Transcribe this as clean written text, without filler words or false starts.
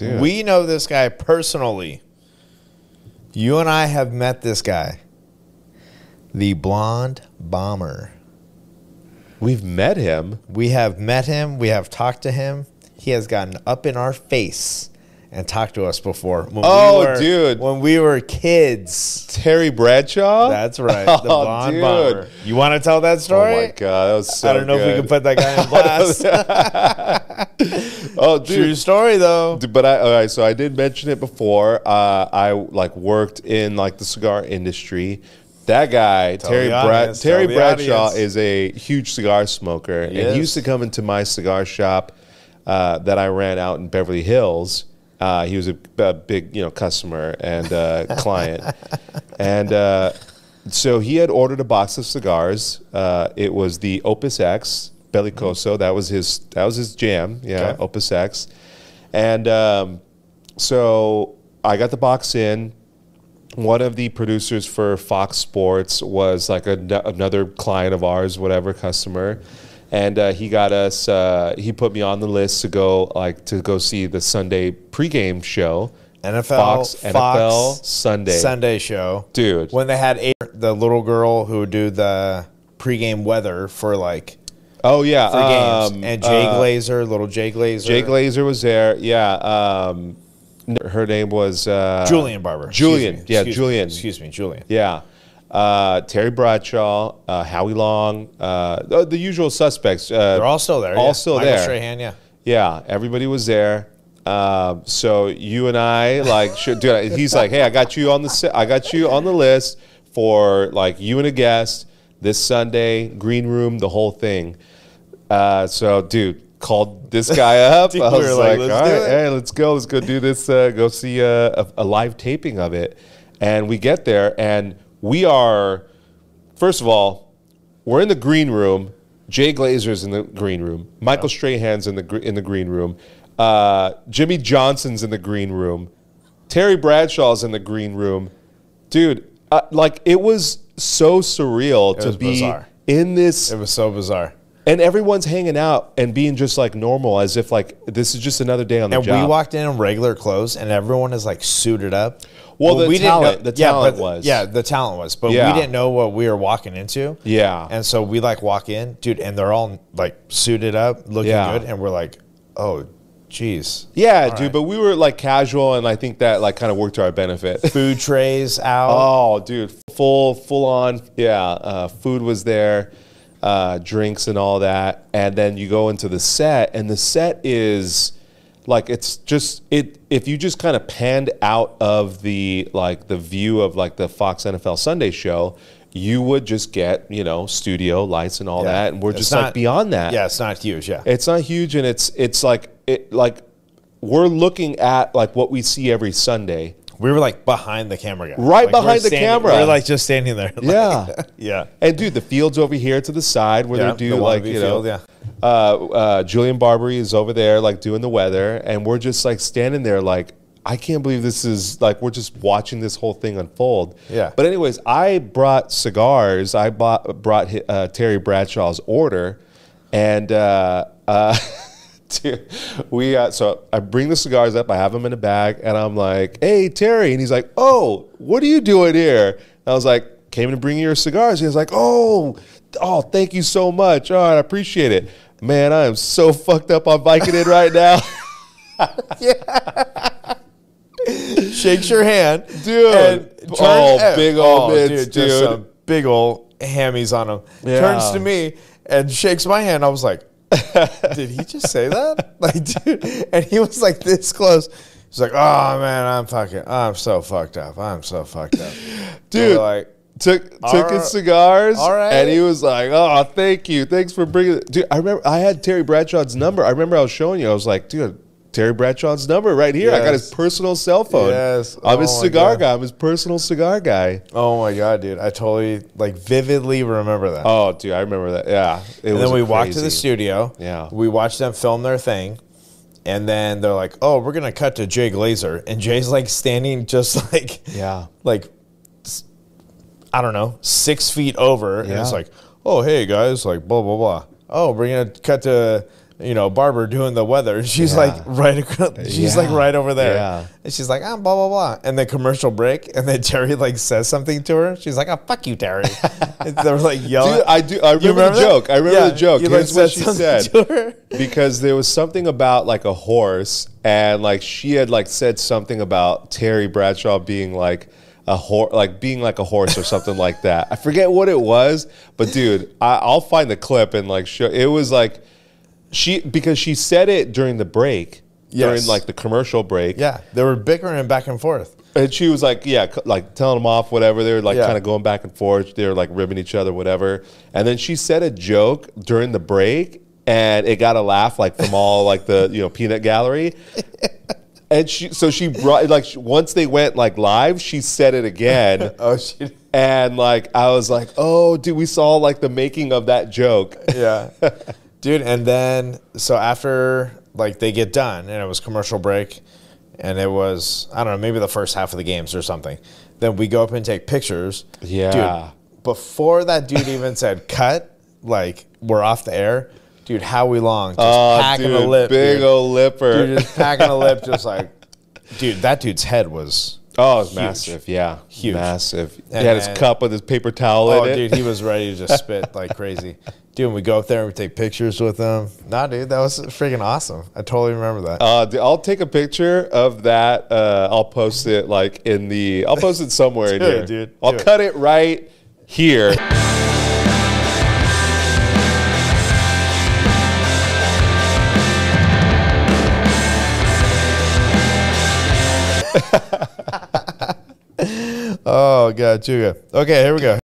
Dude. We know this guy personally. You and I have met this guy. The Blonde Bomber. We've met him. We have met him. We have talked to him. He has gotten up in our face and talked to us before. Dude. When we were kids. Terry Bradshaw? That's right. The Blonde dude. Bomber. You want to tell that story? Oh, my God. That was so I don't know good. if we can put that guy in blast. Oh, dude. True story, though. But all right, so I did mention it before. I worked in the cigar industry. That guy, Terry Bradshaw, is a huge cigar smoker, and he used to come into my cigar shop that I ran out in Beverly Hills. He was a big, customer and client, and so he had ordered a box of cigars. It was the Opus X Bellicoso. That was his jam. Yeah, okay. Opus X, and so I got the box in. One of the producers for Fox Sports was another client of ours, whatever customer, and he got us. He put me on the list to go see the Sunday pregame show. Fox NFL Sunday show, dude. When they had the little girl who would do the pregame weather for oh yeah, for games, and little Jay Glazer. Jay Glazer was there. Yeah. Her name was Julian Barber. Julian. Julian. Yeah. Terry Bradshaw, Howie Long, the usual suspects. They're all still there. Still Michael there. Strahan, yeah. Yeah, everybody was there. So you and I should do it. He's like, hey, I got you on the list for you and a guest this Sunday, green room, the whole thing. So dude, called this guy up. I was like, all right, hey, let's go do this, go see a live taping of it. And we get there, and we are, first of all, we're in the green room. Jay Glazer's in the green room. Michael Strahan's in the green room. Jimmy Johnson's in the green room. Terry Bradshaw's in the green room. Dude, it was so surreal to be bizarre. In this. It was so bizarre. And everyone's hanging out and being just normal, as if this is just another day on the job. And we walked in regular clothes, and everyone is suited up. Well, the talent was. Yeah, the talent was. But we didn't know what we were walking into. Yeah. And so we walk in, dude, and they're all suited up, looking good. And we're like, oh, geez. Yeah, all dude, right. But we were casual, and I think that kind of worked to our benefit. Food trays out. Oh, dude, full on. Yeah, food was there. Drinks and all that, and then you go into the set, and the set is it's just if you just kind of panned out of the the view of the Fox NFL Sunday show, you would just get studio lights and all that, and we're just beyond that. Yeah, it's not huge. Yeah, it's not huge, and it's we're looking at what we see every Sunday. We were behind the camera guy. Right behind the camera. We were just standing there. Yeah. Yeah. And dude, the field's over here to the side where they do field, Julian Barbary is over there doing the weather, and we're just standing there I can't believe this is we're just watching this whole thing unfold. Yeah. But anyways, I brought cigars. I brought Terry Bradshaw's order, and dude, so I bring the cigars up. I have them in a bag, and I'm like, "Hey, Terry," and he's like, "Oh, what are you doing here?" And I was like, "Came to bring you your cigars." He was like, "Oh, thank you so much. All right, I appreciate it, man. I am so fucked up on Vicodin right now." Yeah. Shakes your hand, dude. Big old mitts, dude. Just some big old hammies on him. Yeah. Turns to me and shakes my hand. I was like, did he just say that? Dude, and he was this close. He's like, oh man, I'm so fucked up. Dude, took his cigars, and he was like, oh, thank you. Thanks for bringing it. Dude, I remember I had Terry Bradshaw's number. I remember I was showing you. I was like, dude, Terry Bradshaw's number right here. Yes. I got his personal cell phone. Yes. I'm his cigar guy. I'm his personal cigar guy. Oh my God, dude. I totally vividly remember that. Oh, dude, I remember that. Yeah. And then we walked to the studio. Yeah. We watched them film their thing. And then they're like, oh, we're going to cut to Jay Glazer. And Jay's standing just I don't know, 6 feet over. And it's oh, hey guys, blah, blah, blah. Oh, we're going to cut to barber doing the weather. And she's like right over there. Yeah. And she's like, blah, blah, blah. And then commercial break. And then Terry like says something to her. She's like, fuck you, Terry. And they were like yelling. Dude, I remember the joke. I remember the joke. Here's what she said. To her. Because there was something about like a horse, and like she had like said something about Terry Bradshaw being like a horse, or something like that. I forget what it was, but dude, I'll find the clip and like show. It was like because she said it during the break, during like the commercial break. Yeah, they were bickering back and forth. And she was like, like telling them off, whatever. They were like kind of going back and forth. They were like ribbing each other, whatever. And then she said a joke during the break, and it got a laugh like from all like the peanut gallery. And she brought like once they went like live, she said it again. Oh shit! And like I was like, oh dude, we saw like the making of that joke. Yeah, dude. And then so after like they get done, and it was commercial break, and it was I don't know, maybe the first half of the games or something. Then we go up and take pictures. Yeah. Dude, before that dude even said cut, like we're off the air. Dude, Howie Long just packing a lip. Big old lipper. Dude, just packing a lip, just like, dude, that dude's head was it was massive. Yeah. Huge. Massive. And he had his cup with his paper towel in it. Oh, dude, he was ready to just spit like crazy. Dude, and we go up there and we take pictures with him. Nah, dude, that was freaking awesome. I totally remember that. Dude, I'll take a picture of that. I'll post it like I'll post it somewhere in here. Dude, I'll cut it right here. Oh, God, too good. Okay, here we go.